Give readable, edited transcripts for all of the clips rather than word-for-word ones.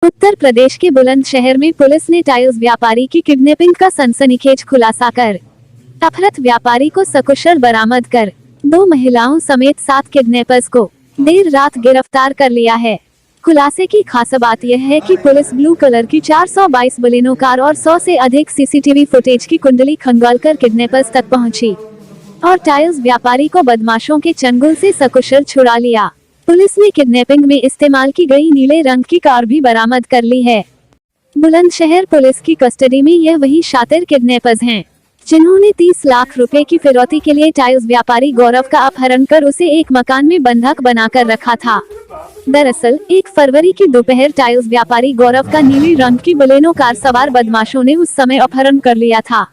उत्तर प्रदेश के बुलंदशहर में पुलिस ने टाइल्स व्यापारी की किडनैपिंग का सनसनीखेज खुलासा कर अपहृत व्यापारी को सकुशल बरामद कर 2 महिलाओं समेत 7 किडनैपर्स को देर रात गिरफ्तार कर लिया है। खुलासे की खास बात यह है कि पुलिस ब्लू कलर की 422 बलेनो कार और 100 से अधिक सीसीटीवी फुटेज की कुंडली खंगालकर किडनैपर्स तक पहुंची और टाइल्स व्यापारी को बदमाशों के चंगुल से सकुशल छुड़ा लिया। पुलिस ने किडनैपिंग में इस्तेमाल की गई नीले रंग की कार भी बरामद कर ली है। बुलंदशहर पुलिस की कस्टडी में यह वही शातिर किडनैपर्स हैं जिन्होंने 30 लाख रुपए की फिरौती के लिए टाइल्स व्यापारी गौरव का अपहरण कर उसे एक मकान में बंधक बनाकर रखा था। दरअसल 1 फरवरी की दोपहर टाइल्स व्यापारी गौरव का नीली रंग की बलेनो कार सवार बदमाशों ने उस समय अपहरण कर लिया था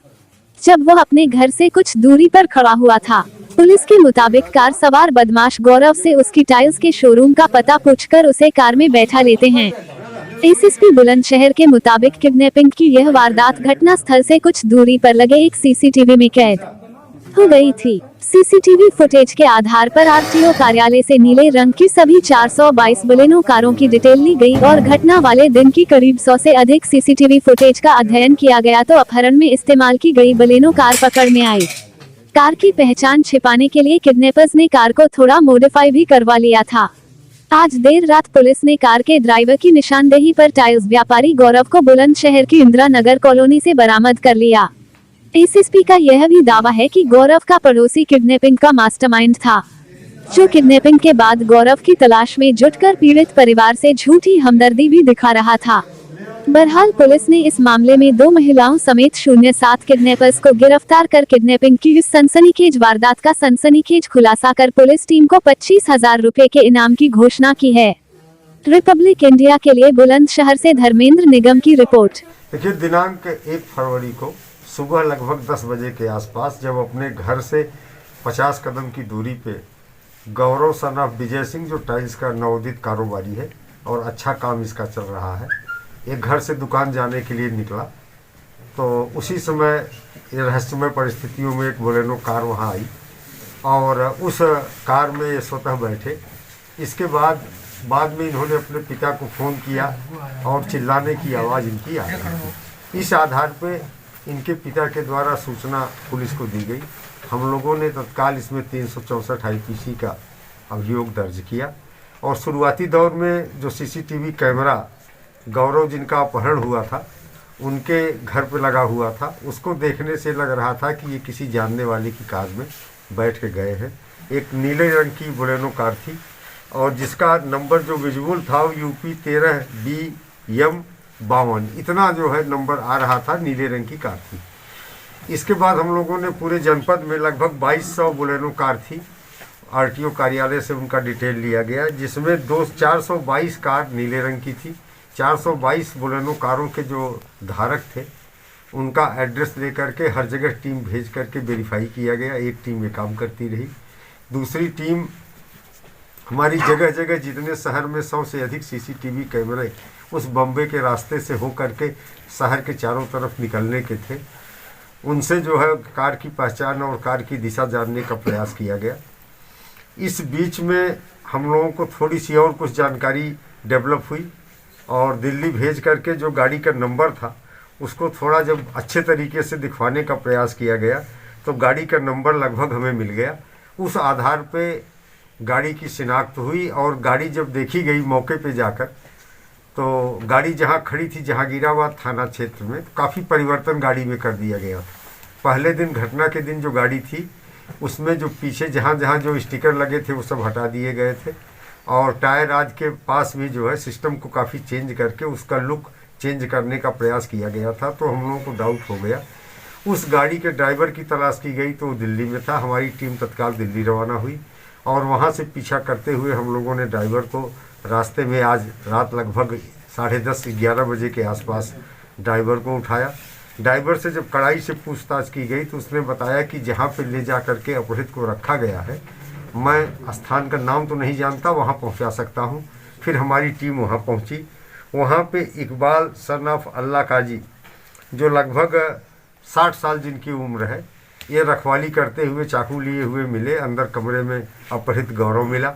जब वह अपने घर से कुछ दूरी पर खड़ा हुआ था। पुलिस के मुताबिक कार सवार बदमाश गौरव से उसकी टाइल्स के शोरूम का पता पूछकर उसे कार में बैठा लेते हैं। एसएसपी बुलंदशहर के मुताबिक किडनैपिंग की यह वारदात घटना स्थल से कुछ दूरी पर लगे एक सीसीटीवी में कैद हो गई थी। सीसीटीवी फुटेज के आधार पर आरटीओ कार्यालय से नीले रंग की सभी 422 बलेनो कारों की डिटेल ली गई और घटना वाले दिन की करीब 100 से अधिक सीसीटीवी फुटेज का अध्ययन किया गया तो अपहरण में इस्तेमाल की गई बलेनो कार पकड़ में आई। कार की पहचान छिपाने के लिए किडनैपर्स ने कार को थोड़ा मॉडिफाई भी करवा लिया था। आज देर रात पुलिस ने कार के ड्राइवर की निशानदेही पर टाइल्स व्यापारी गौरव को बुलंदशहर की इंदिरा नगर कॉलोनी से बरामद कर लिया। एसएसपी का यह भी दावा है कि गौरव का पड़ोसी किडनैपिंग का मास्टरमाइंड था, जो किडनैपिंग के बाद गौरव की तलाश में जुटकर पीड़ित परिवार से झूठी हमदर्दी भी दिखा रहा था। बहरहाल पुलिस ने इस मामले में 2 महिलाओं समेत 07 किडनैपर्स को गिरफ्तार कर किडनैपिंग की इस सनसनीखेज वारदात का सनसनीखेज खुलासा कर पुलिस टीम को 25,000 रुपए के इनाम की घोषणा की है। रिपब्लिक इंडिया के लिए बुलंदशहर से धर्मेंद्र निगम की रिपोर्ट। देखिए, दिनांक 1 फरवरी को सुबह लगभग 10 बजे के आसपास जब अपने घर से 50 कदम की दूरी पे गौरव सन ऑफ विजय सिंह, जो टाइल्स का नवोदित कारोबारी है और अच्छा काम इसका चल रहा है, एक घर से दुकान जाने के लिए निकला तो उसी समय ये रहस्यमय परिस्थितियों में एक बोलेनो कार वहाँ आई और उस कार में ये स्वतः बैठे। इसके बाद में इन्होंने अपने पिता को फ़ोन किया और चिल्लाने की आवाज़ इनकी आ रही थी। इस आधार पे इनके पिता के द्वारा सूचना पुलिस को दी गई। हम लोगों ने तत्काल इसमें 364 IPC का अभियोग दर्ज किया और शुरुआती दौर में जो सीसीटीवी कैमरा गौरव जिनका अपहरण हुआ था उनके घर पे लगा हुआ था, उसको देखने से लग रहा था कि ये किसी जानने वाले की कार में बैठ के गए हैं। एक नीले रंग की बोलेनो कार थी और जिसका नंबर जो विजुअल था वो UP 13 BM 52, इतना जो है नंबर आ रहा था, नीले रंग की कार थी। इसके बाद हम लोगों ने पूरे जनपद में लगभग 2200 बोलेनो कार थी, आरटीओ कार्यालय से उनका डिटेल लिया गया, जिसमें 422 कार नीले रंग की थी। 422 बोलेनो कारों के जो धारक थे उनका एड्रेस लेकर के हर जगह टीम भेज करके वेरीफाई किया गया। एक टीम ये काम करती रही, दूसरी टीम हमारी जगह जगह जितने शहर में 100 से अधिक सीसीटीवी कैमरे उस बम्बे के रास्ते से हो करके शहर के चारों तरफ निकलने के थे, उनसे जो है कार की पहचान और कार की दिशा जानने का प्रयास किया गया। इस बीच में हम लोगों को थोड़ी सी और कुछ जानकारी डेवलप हुई और दिल्ली भेज करके जो गाड़ी का नंबर था उसको थोड़ा जब अच्छे तरीके से दिखवाने का प्रयास किया गया तो गाड़ी का नंबर लगभग हमें मिल गया। उस आधार पे गाड़ी की शिनाख्त हुई और गाड़ी जब देखी गई मौके पे जाकर तो गाड़ी जहां खड़ी थी जहांगीराबाद थाना क्षेत्र में, तो काफ़ी परिवर्तन गाड़ी में कर दिया गया। पहले दिन, घटना के दिन जो गाड़ी थी उसमें जो पीछे जहां जहां जो स्टिकर लगे थे वो सब हटा दिए गए थे और टायर आज के पास भी जो है सिस्टम को काफ़ी चेंज करके उसका लुक चेंज करने का प्रयास किया गया था। तो हम लोगों को डाउट हो गया। उस गाड़ी के ड्राइवर की तलाश की गई तो वो दिल्ली में था। हमारी टीम तत्काल दिल्ली रवाना हुई और वहाँ से पीछा करते हुए हम लोगों ने ड्राइवर को रास्ते में आज रात लगभग 10:30-11 बजे के आसपास ड्राइवर को उठाया। ड्राइवर से जब कड़ाई से पूछताछ की गई तो उसने बताया कि जहाँ पे ले जा करके अपहृत को रखा गया है, मैं स्थान का नाम तो नहीं जानता, वहाँ पहुँचा सकता हूँ। फिर हमारी टीम वहाँ पहुँची। वहाँ पे इकबाल सन ऑफ अल्लाह काजी, जो लगभग 60 साल जिनकी उम्र है, ये रखवाली करते हुए चाकू लिए हुए मिले। अंदर कमरे में अपहृत गौरव मिला।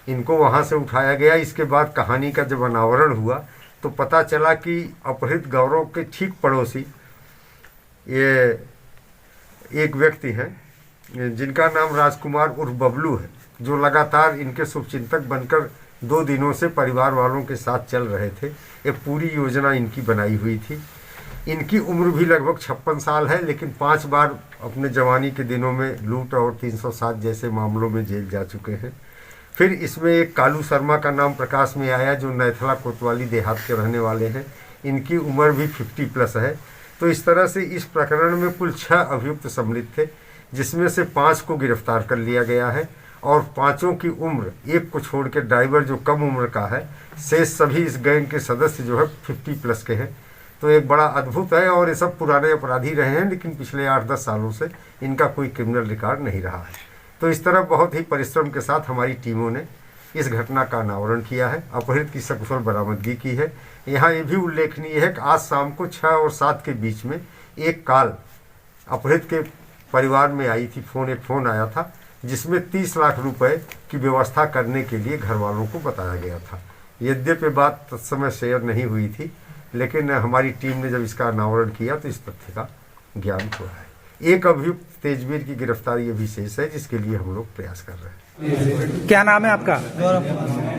इनको वहाँ से उठाया गया। इसके बाद कहानी का जब अनावरण हुआ तो पता चला कि अपहृत गौरव के ठीक पड़ोसी ये एक व्यक्ति हैं जिनका नाम राजकुमार उर्फ बबलू है, जो लगातार इनके शुभचिंतक बनकर 2 दिनों से परिवार वालों के साथ चल रहे थे। ये पूरी योजना इनकी बनाई हुई थी। इनकी उम्र भी लगभग 56 साल है, लेकिन 5 बार अपने जवानी के दिनों में लूट और 307 जैसे मामलों में जेल जा चुके हैं। फिर इसमें एक कालू शर्मा का नाम प्रकाश में आया, जो नैथला कोतवाली देहात के रहने वाले हैं। इनकी उम्र भी 50+ है। तो इस तरह से इस प्रकरण में कुल 6 अभियुक्त सम्मिलित थे, जिसमें से 5 को गिरफ्तार कर लिया गया है और 5 की उम्र, एक को छोड़ के ड्राइवर जो कम उम्र का है, शेष सभी इस गैंग के सदस्य जो है 50+ के हैं। तो एक बड़ा अद्भुत है। और ये सब पुराने अपराधी रहे हैं, लेकिन पिछले 8-10 सालों से इनका कोई क्रिमिनल रिकॉर्ड नहीं रहा है। तो इस तरह बहुत ही परिश्रम के साथ हमारी टीमों ने इस घटना का अनावरण किया है, अपहृत की सकुशल बरामदगी की है। यहाँ ये भी उल्लेखनीय है कि आज शाम को 6 और 7 के बीच में एक कॉल अपहृत के परिवार में आई थी। एक फ़ोन आया था, जिसमें 30 लाख रुपए की व्यवस्था करने के लिए घर वालों को बताया गया था। यद्यपि बात तत्समय शेयर नहीं हुई थी, लेकिन हमारी टीम ने जब इसका अनावरण किया तो इस तथ्य का ज्ञान हुआ है। एक अभियुक्त तेजवीर की गिरफ्तारी अभी शेष है, जिसके लिए हम लोग प्रयास कर रहे हैं। क्या नाम है आपका?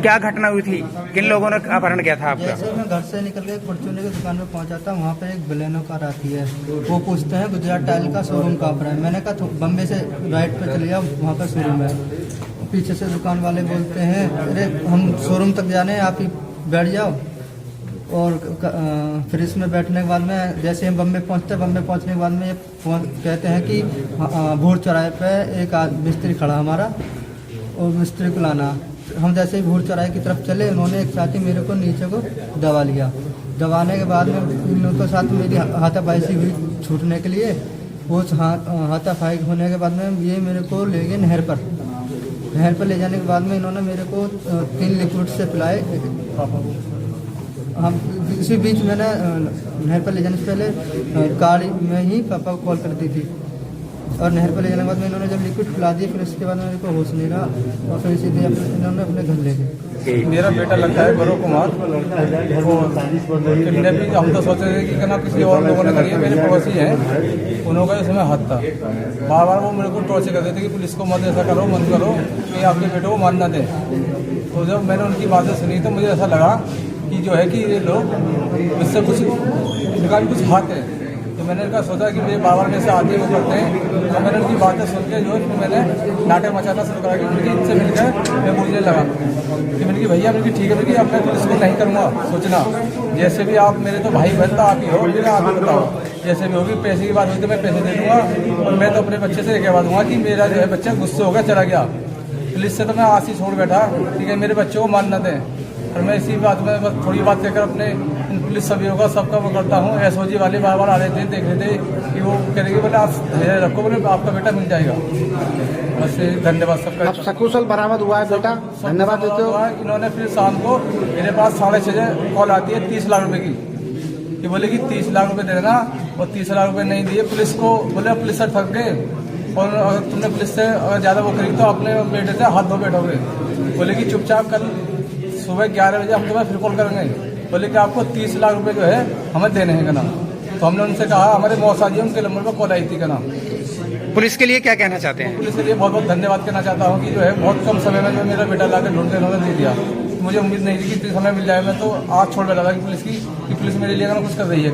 क्या घटना हुई थी? किन लोगों ने अपहरण किया था आपका? जैसे मैं घर से निकल के परचूने की दुकान में पहुंचा था, वहाँ पे एक बलेनो कार आती है। वो पूछते हैं गुजरात टाइल का शोरूम कहाँ पर है। मैंने कहा बम्बे से राइट पे चले जाओ, वहाँ पर शोरूम है। पीछे से दुकान वाले बोलते हैं, अरे हम शोरूम तक जाने हैं, आप ही बैठ जाओ। और फिर इसमें बैठने के बाद में जैसे हम बम्बे पहुंचते, बम्बे पहुंचने के बाद में ये कहते हैं कि भूर चौराहे पे एक मिस्त्री खड़ा हमारा, और मिस्त्री को लाना। हम जैसे ही भूर चौराहे की तरफ चले, उन्होंने एक साथी मेरे को नीचे को दबा लिया। दबाने के बाद में इन लोगों के साथ मेरी हाथापाई सी हुई छूटने के लिए। वो हाथापाई होने के बाद में ये मेरे को ले गए नहर पर। नहर पर ले जाने के बाद में इन्होंने मेरे को 3 लिक्विड से पिलाए। हम इसी बीच मैंने नहर पर ले जाने से पहले गाड़ी में ही पापा को कॉल कर दी थी। और नहर पर ले जाने के बाद में इन्होंने जब लिक्विड पिला दिया, फिर उसके बाद मेरे को होश नहीं रहा और फिर इसी इन्होंने अपने घर ले गए। मेरा बेटा लगता है गौरव कुमार। किडनैपिंग हम तो सोच रहे थे कि कहना किसी और लोगों ने करी है। मेरे पड़ोसी हैं, उन्होंने का इसमें हाथ था। बार बार वो मेरे को टॉर्चर करते थे कि पुलिस को मत ऐसा करो, मत करो, कि आपके बेटे को मारना दें। तो जब मैंने उनकी बातें सुनी तो मुझे ऐसा लगा कि जो है कि ये लोग इससे कुछ इनका भी कुछ हाथ है। तो मैंने इनका सोचा कि मुझे बार मेरे से आते वो करते हैं। तो मैंने उनकी बातें सुन के जो है मैंने नाटक मचाना शुरू करा कि उनकी इनसे मिलकर मैं पूछने लगा कि मैंने कि भैया मेरी ठीक है, मेरी अब मैं पुलिस को नहीं करूँगा। सोचना जैसे भी आप मेरे तो भाई बहन आप ही हो, मेरा आप ही बताओ। जैसे भी होगी, पैसे की बात हुई तो मैं पैसे दे दूँगा। और मैं तो अपने बच्चे से कहवा दूँगा कि मेरा जो है बच्चा गुस्से हो गया, चला गया पुलिस से, तो मैं आज ही छोड़ बैठा, ठीक है, मेरे बच्चों को मानना दें। और मैं इसी बात में बस थोड़ी बात कहकर अपने इन पुलिस सभी का सबका वो करता हूँ। SOG वाले बार बार आ रहे थे, देख रहे थे कि वो कह रहे बोले आप धैर्य रखो, बोले आपका बेटा मिल जाएगा। बस धन्यवाद सबका। अब सकुशल बरामद हुआ है बेटा, धन्यवाद देते हो। इन्होंने फिर शाम को मेरे पास 6:30 कॉल आती है 30 लाख रुपए की, कि बोले कि 30 लाख रुपए देना, और 30 लाख रुपए नहीं दिए पुलिस को। बोले पुलिस से ठग गए, और अगर तुमने पुलिस से अगर ज़्यादा वो करी तो अपने बेटे से हाथ धो बैठोगे। बोले कि चुपचाप कल सुबह 11 बजे हम तुम्हें फिर कॉल करेंगे। बोले कि आपको 30 लाख रुपए जो है हमें देने हैं का नाम। तो हमने उनसे कहा, हमारे मौसा जी उनके नंबर पर कॉल आई थी का नाम। पुलिस के लिए क्या कहना चाहते हैं? पुलिस के लिए बहुत बहुत धन्यवाद कहना चाहता हूँ कि जो है बहुत कम समय में जो मेरा बेटा लाकर ढूंढते उन्होंने दे दिया। मुझे उम्मीद नहीं थी कि इतने समय मिल जाए। मैं तो आज छोड़ बैठा था कि पुलिस मेरे लिए कुछ कर रही है।